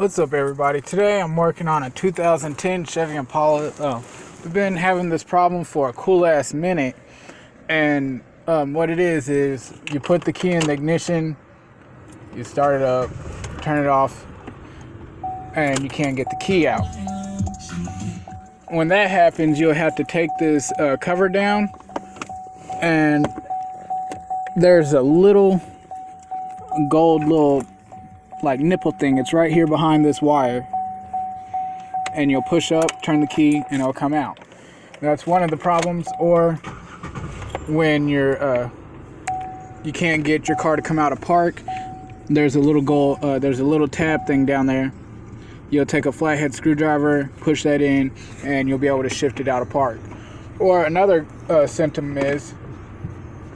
What's up, everybody? Today I'm working on a 2010 Chevy Impala. We've been having this problem for a cool ass minute, and what it is you put the key in the ignition, you start it up, turn it off, and you can't get the key out. When that happens, you'll have to take this cover down, and there's a little gold like nipple thing. It's right here behind this wire, and you'll push up, turn the key, and it'll come out. That's one of the problems. Or when you can't get your car to come out of park, there's a little tab thing down there. You'll take a flathead screwdriver, push that in, and you'll be able to shift it out of park. Or another symptom is,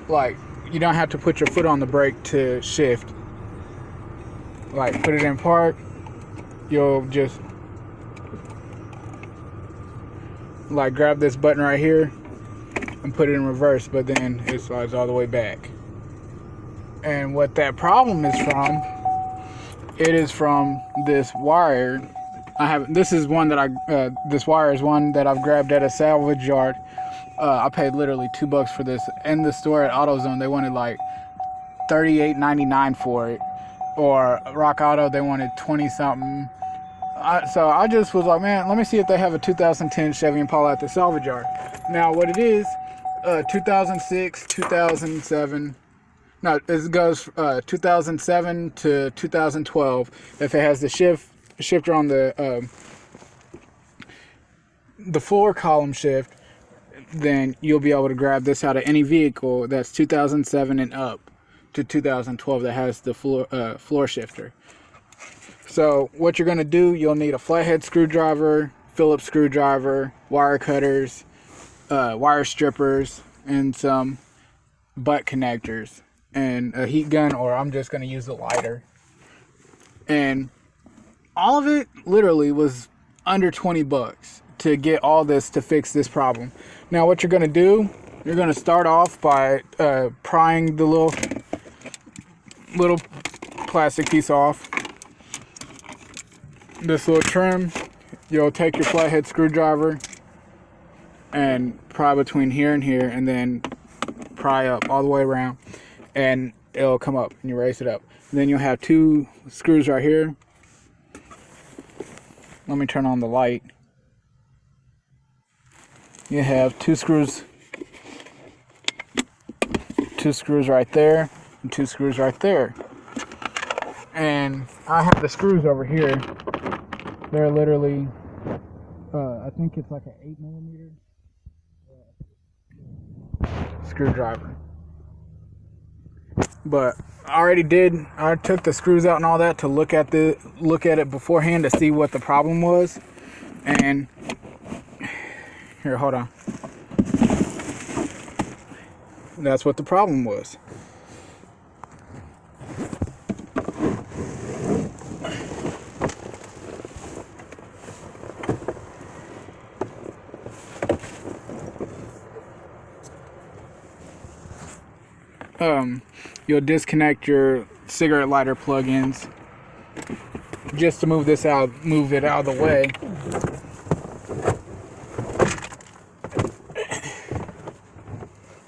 like, you don't have to put your foot on the brake to shift. Like, put it in park, you'll just like grab this button right here and put it in reverse, but then it slides all the way back. And what that problem is from, it is from this wire. This wire is one that I've grabbed at a salvage yard. I paid literally $2 for this. In the store at AutoZone, they wanted like $38.99 for it. Or Rock Auto, they wanted 20 something. So I just was like, man, let me see if they have a 2010 Chevy Impala at the salvage yard. Now what it is, 2006, 2007, no, it goes 2007 to 2012. If it has the shifter on the floor column shift, then you'll be able to grab this out of any vehicle that's 2007 and up to 2012 that has the floor shifter. So what you're going to do, you'll need a flathead screwdriver, Phillips screwdriver, wire cutters, wire strippers, and some butt connectors, and a heat gun, or I'm just going to use the lighter. And all of it literally was under $20 to get all this to fix this problem. Now what you're going to do, you're going to start off by prying the little plastic piece off. This little trim, you'll take your flathead screwdriver and pry between here and here, and then pry up all the way around, and it'll come up, and you raise it up. And then you'll have two screws right here. Let me turn on the light. You have two screws right there, and two screws right there. And I have the screws over here. They're literally, I think it's like an 8mm screwdriver. But I took the screws out and all that to look at it beforehand to see what the problem was. And here, hold on. That's what the problem was. You'll disconnect your cigarette lighter plug-ins just to move it out of the way.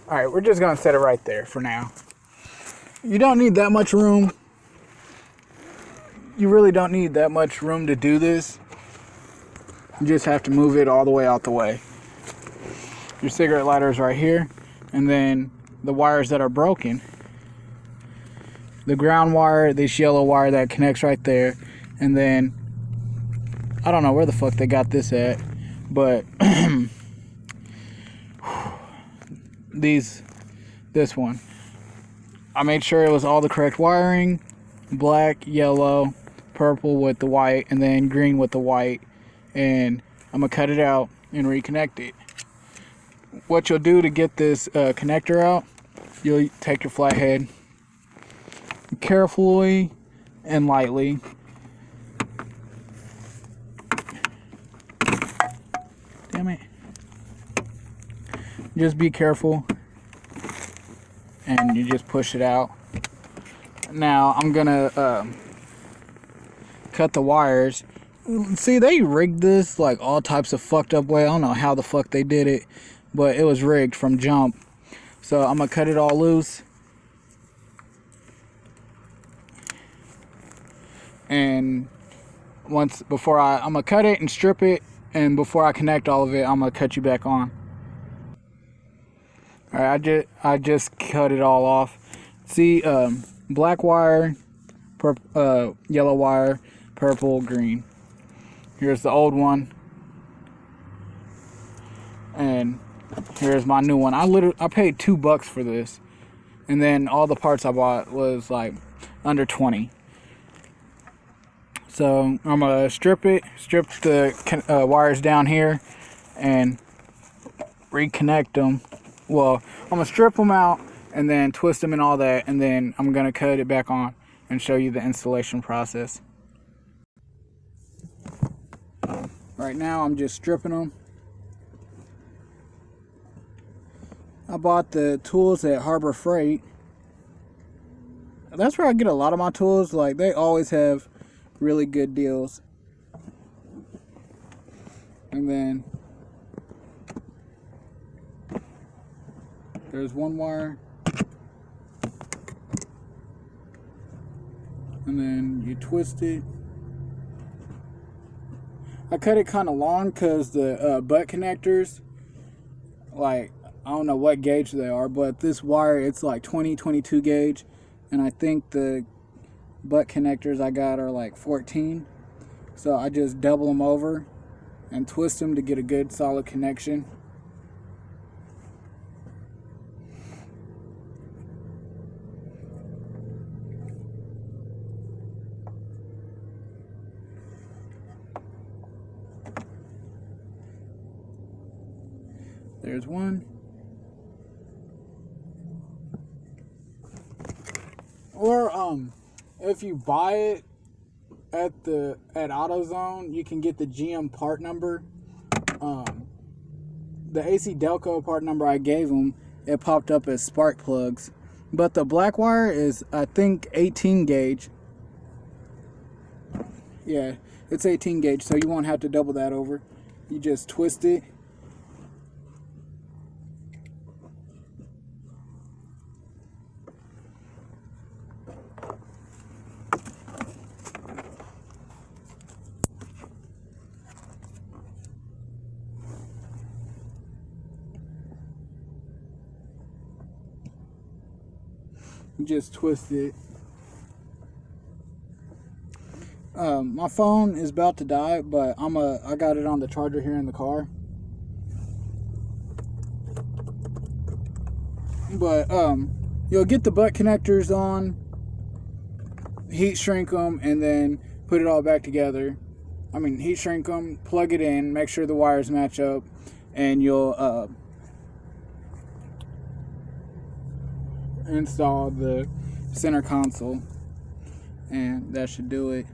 Alright, we're just gonna set it right there for now. You don't need that much room. You really don't need that much room to do this. You just have to move it all the way out the way. Your cigarette lighter is right here, and then the wires that are broken, the ground wire, this yellow wire that connects right there, and then I don't know where the fuck they got this at, but this one, I made sure it was all the correct wiring: black, yellow, purple with the white, and then green with the white. And I'm gonna cut it out and reconnect it. What you'll do to get this connector out, you'll take your flathead, carefully and lightly, damn it, just be careful, and you just push it out. Now I'm gonna cut the wires. See, they rigged this like all types of fucked up way. I don't know how the fuck they did it, but it was rigged from jump. So I'm gonna cut it all loose. And I'm gonna cut it and strip it, and before I connect all of it, I'm gonna cut you back on. All right, I just cut it all off. See, black wire, yellow wire, purple, green. Here's the old one, and here's my new one. I paid $2 for this, and then all the parts I bought was like under 20. So I'm gonna strip the wires down here, and reconnect them. Well, I'm gonna strip them out and then twist them and all that, and then I'm gonna cut it back on and show you the installation process. Right now I'm just stripping them. I bought the tools at Harbor Freight. That's where I get a lot of my tools. Like, they always have really good deals. And then there's one wire, and then you twist it. I cut it kind of long because the butt connectors, like, I don't know what gauge they are, but this wire, it's like 22 gauge, and I think the butt connectors I got are like 14. So I just double them over and twist them to get a good solid connection. There's one. Or if you buy it at AutoZone, you can get the GM part number. The AC Delco part number I gave them, it popped up as spark plugs. But the black wire is, I think, 18 gauge. Yeah, it's 18 gauge, so you won't have to double that over. You just twist it. Just twist it. My phone is about to die, but I got it on the charger here in the car. But you'll get the butt connectors on, heat shrink them, and then put it all back together. Heat shrink them, plug it in, make sure the wires match up, and you'll install the center console, and that should do it.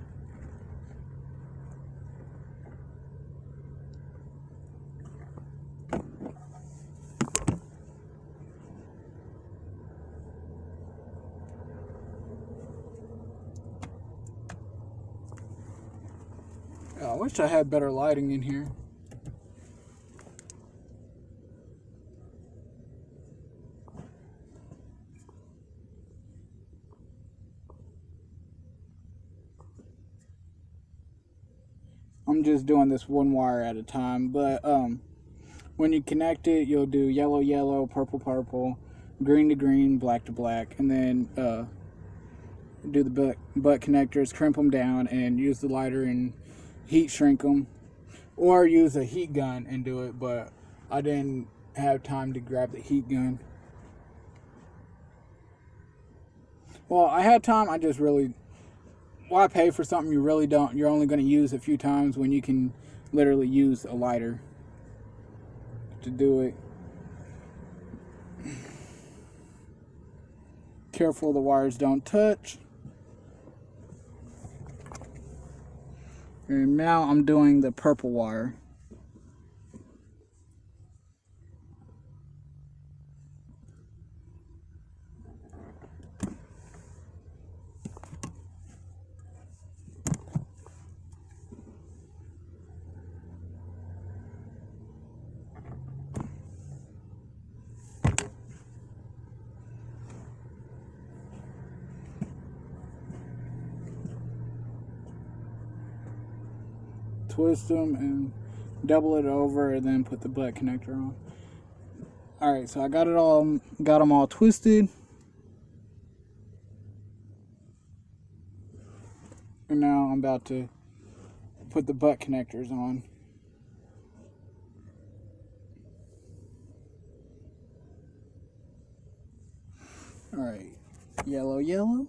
I wish I had better lighting in here. I'm just doing this one wire at a time, but when you connect it, you'll do yellow, yellow, purple, purple, green to green, black to black, and then do the butt connectors, crimp them down, and use the lighter and heat shrink them, or use a heat gun and do it, but I didn't have time to grab the heat gun. Well, I had time, why pay for something you're only going to use a few times when you can literally use a lighter to do it. Careful the wires don't touch. And now I'm doing the purple wire. twist them and double it over, and then put the butt connector on. Alright, so I got them all twisted. And now I'm about to put the butt connectors on. Alright, yellow, yellow.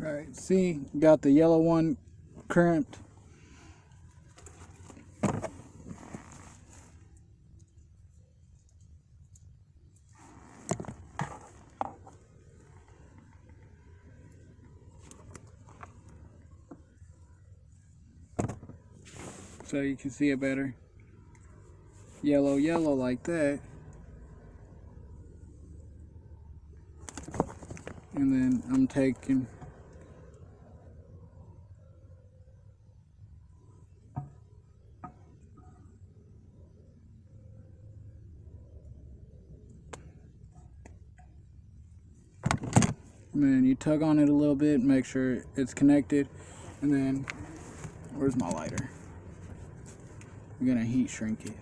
Alright, see, got the yellow one crimped. So you can see it better. Yellow, yellow like that. And then I'm taking and then you tug on it a little bit, make sure it's connected, and then where's my lighter? I'm gonna heat shrink it.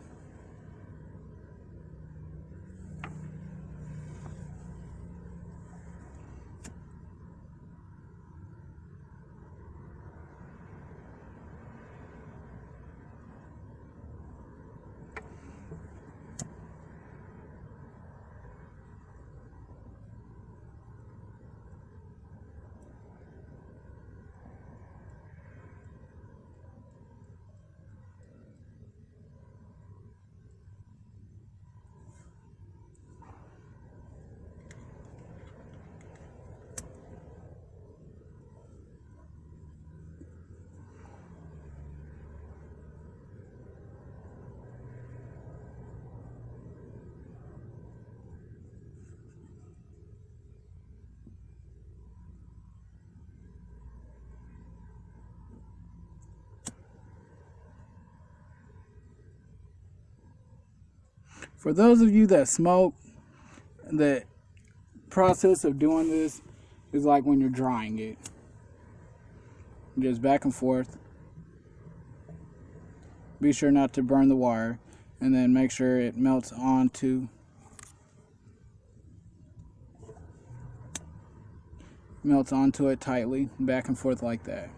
For those of you that smoke, the process of doing this is like when you're drying it. Just back and forth. Be sure not to burn the wire, and then make sure it melts onto it tightly, back and forth like that.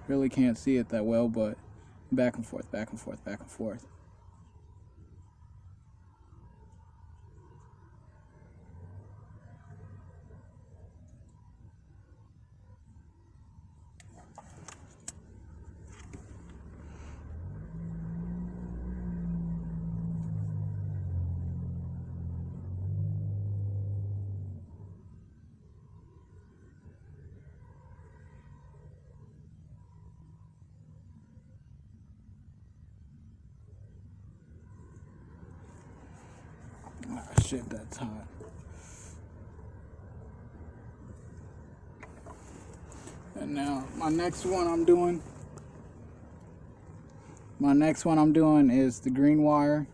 Really can't see it that well, but back and forth, back and forth, back and forth. Ah, shit, that's hot. And now my next one I'm doing is the green wire.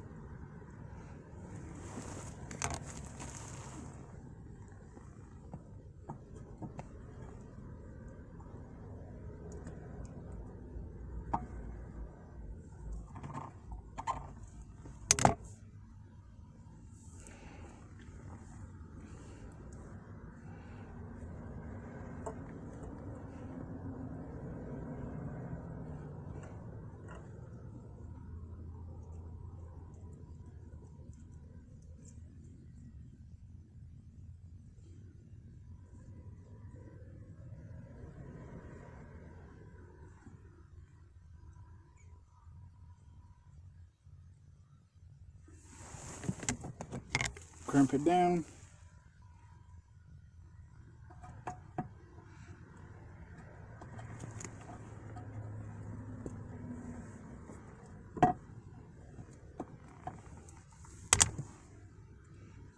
Crimp it down.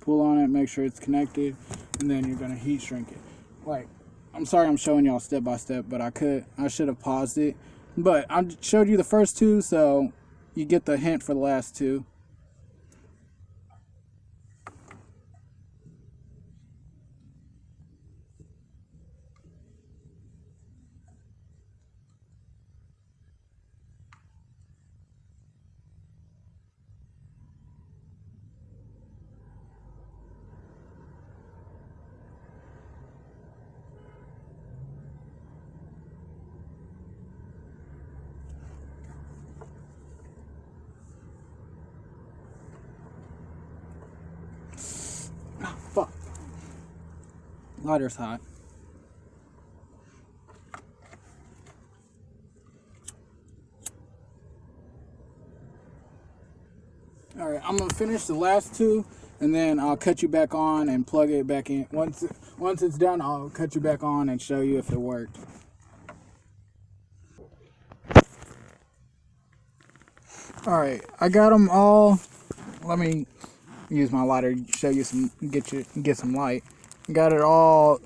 Pull on it, make sure it's connected, and then you're gonna heat shrink it. Like, I'm sorry I'm showing y'all step by step, but I should have paused it. But I showed you the first two, so you get the hint for the last two. Fuck. Lighter's hot. Alright, I'm gonna finish the last two, and then I'll cut you back on and plug it back in. Once it's done, I'll cut you back on and show you if it worked. Alright, I got them all. Let me use my lighter to show you get some light. Got it all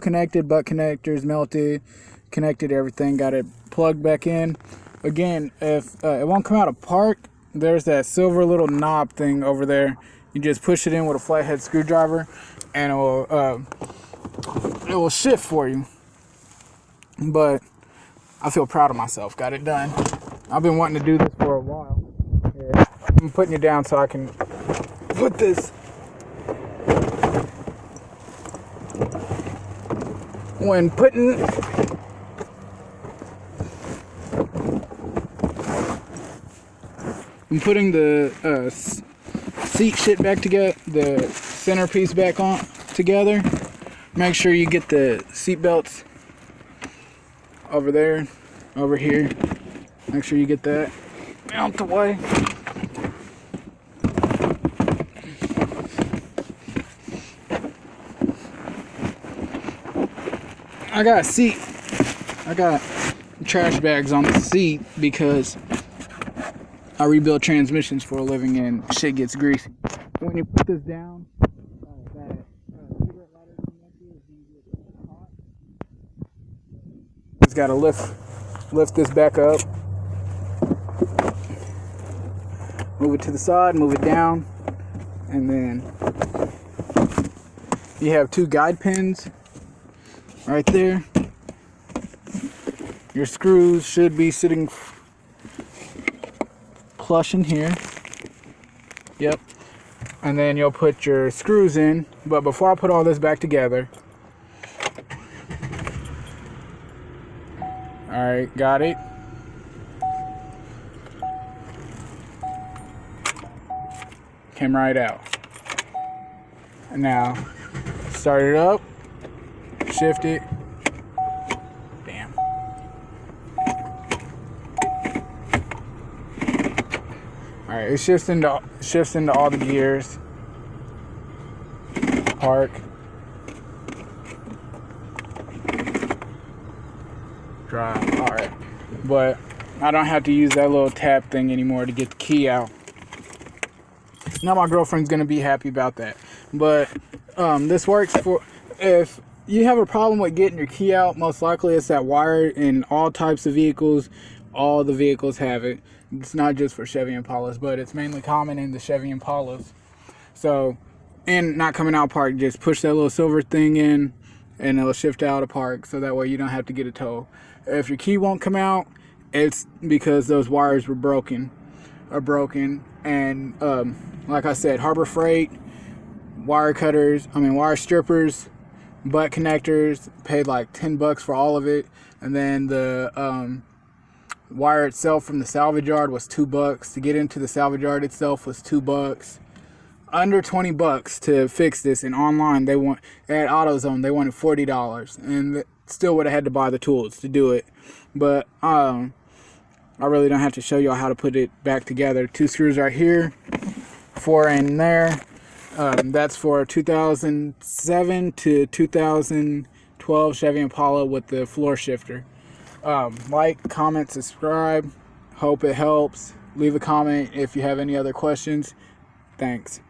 connected, butt connectors melted, connected everything, got it plugged back in. Again, if it won't come out apart, there's that silver little knob thing over there. You just push it in with a flathead screwdriver, and it will shift for you. But I feel proud of myself. Got it done. I've been wanting to do this for a while. Yeah. I'm putting it down so I can put this. When putting the seat shit back together, the centerpiece back on together, make sure you get the seat belts over there, over here. Make sure you get that out the way. I got trash bags on the seat because I rebuild transmissions for a living and shit gets greasy. When you put this down, that cigarette lighter connector is going to get hot. Just got to lift this back up. move it to the side, move it down, and then you have 2 guide pins right there. Your screws should be sitting flush in here. Yep. And then you'll put your screws in. But before I put all this back together, alright, got it. Came right out. And now start it up, shift it. Damn. Alright, it shifts into all the gears. Park. Drive. Alright. But I don't have to use that little tap thing anymore to get the key out. Now my girlfriend's gonna be happy about that. But this works for if you have a problem with getting your key out. Most likely it's that wire in all types of vehicles. All the vehicles have it. It's not just for Chevy Impalas, but it's mainly common in the Chevy Impalas. So, and not coming out park, just push that little silver thing in and it'll shift out of park, so that way you don't have to get a tow. If your key won't come out, it's because those wires are broken. And like I said, Harbor Freight, wire strippers, butt connectors, paid like $10 for all of it. And then the wire itself from the salvage yard was $2. To get into the salvage yard itself was $2. Under $20 to fix this. And online at AutoZone they wanted $40, and still would have had to buy the tools to do it. But I really don't have to show y'all how to put it back together. 2 screws right here, 4 in there. That's for 2007 to 2012 Chevy Impala with the floor shifter. Like, comment, subscribe. Hope it helps. Leave a comment if you have any other questions. Thanks.